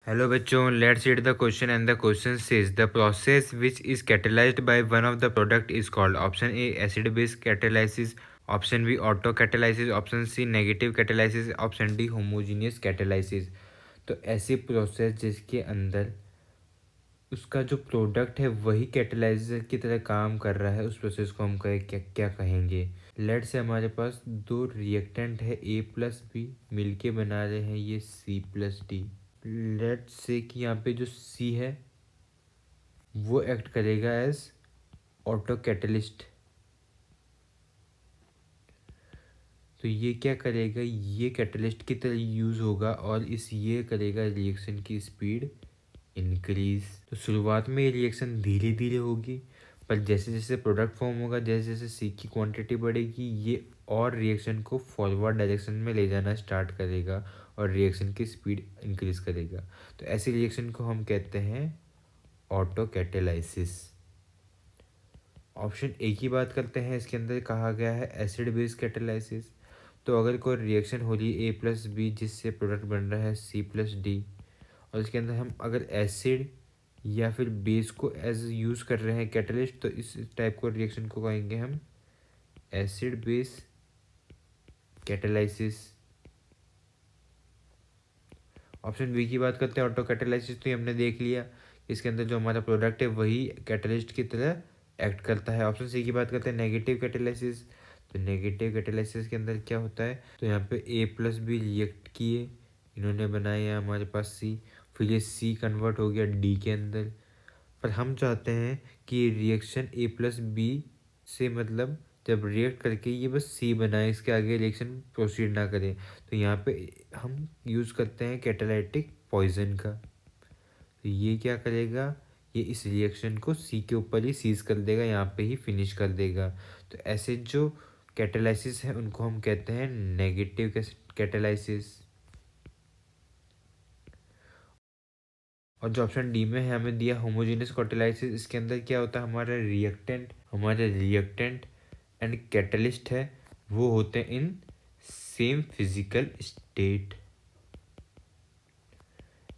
Hello बच्चों, let's read the question and the question says the process which is catalysed by one of the product is called option A acid base catalysis, option B auto catalysis, option C negative catalysis, option D homogeneous catalysis. तो ऐसी process जिसके अंदर उसका जो product है वही कैटेलाइजर की तरह काम कर रहा है, उस प्रोसेस को हम क्या क्या कहेंगे। लेट से हमारे पास दो रिएक्टेंट है ए प्लस बी, मिलके बना रहे हैं ये सी प्लस डी। लेट से कि यहाँ पे जो सी है वो एक्ट करेगा एज ऑटो कैटलिस्ट। तो ये क्या करेगा, ये कैटलिस्ट की तरह यूज़ होगा और ये करेगा रिएक्शन की स्पीड इंक्रीज। तो शुरुआत में ये रिएक्शन धीरे धीरे होगी, पर जैसे जैसे प्रोडक्ट फॉर्म होगा, जैसे जैसे सी की क्वांटिटी बढ़ेगी, ये और रिएक्शन को फॉरवर्ड डायरेक्शन में ले जाना स्टार्ट करेगा और रिएक्शन की स्पीड इंक्रीज करेगा। तो ऐसी रिएक्शन को हम कहते हैं ऑटो कैटेलाइसिस। ऑप्शन ए की बात करते हैं, इसके अंदर कहा गया है एसिड बेस कैटेलाइसिस। तो अगर कोई रिएक्शन हो रही है ए प्लस बी जिससे प्रोडक्ट बन रहा है सी प्लस डी, और इसके अंदर हम अगर एसिड या फिर बेस को एज यूज़ कर रहे हैं कैटलिस्ट, तो इस टाइप को रिएक्शन को कहेंगे हम acid base catalysis. Option B की बात करते हैं ऑटो कैटेलाइसिस। तो ये हमने देख लिया, इसके अंदर जो हमारा प्रोडक्ट है वही कैटलिस्ट की तरह एक्ट करता है। ऑप्शन सी की बात करते हैं नेगेटिव कैटेलाइसिस। तो नेगेटिव कैटेलाइसिस के अंदर क्या होता है, तो यहाँ पे ए प्लस बी रिएक्ट किए, इन्होंने बनाया हमारे पास सी, फिर ये सी कन्वर्ट हो गया डी के अंदर। पर हम चाहते हैं कि ये रिएक्शन ए प्लस बी से मतलब जब रिएक्ट करके ये बस सी बनाए, इसके आगे रिएक्शन प्रोसीड ना करें। तो यहाँ पे हम यूज़ करते हैं कैटालाइटिक पॉइजन का। तो ये क्या करेगा, ये इस रिएक्शन को सी के ऊपर ही सीज कर देगा, यहाँ पे ही फिनिश कर देगा। तो ऐसे जो कैटालाइसिस है उनको हम कहते हैं नेगेटिव कैटालाइसिस। और जो ऑप्शन डी में है हमें दिया होमोजेनियस कैटालाइसिस, इसके अंदर क्या होता है, हमारे रिएक्टेंट एंड कैटलिस्ट है वो होते हैं in same physical state.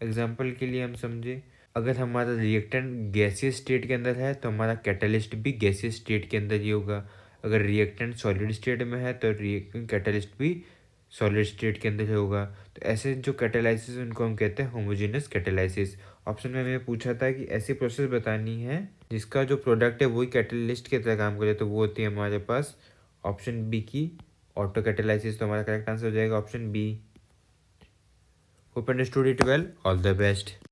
Example के लिए हम समझे, अगर हमारा रिएक्टेंट गैसियस स्टेट के अंदर है तो हमारा कैटलिस्ट भी गैसियस स्टेट के अंदर ही होगा। अगर रिएक्टेंट सॉलिड स्टेट में है तो कैटलिस्ट भी सॉलिड स्टेट के अंदर होगा। तो ऐसे जो कैटेलाइसिस उनको हम कहते हैं होमोजेनियस कैटेलाइसिस। ऑप्शन में हमें पूछा था कि ऐसी प्रोसेस बतानी है जिसका जो प्रोडक्ट है वही कैटलिस्ट की तरह काम करे, तो वो होती है हमारे पास ऑप्शन बी की ऑटो कैटेलाइसिस। तो हमारा करेक्ट आंसर हो जाएगा option B. Hope understood it well, all the best.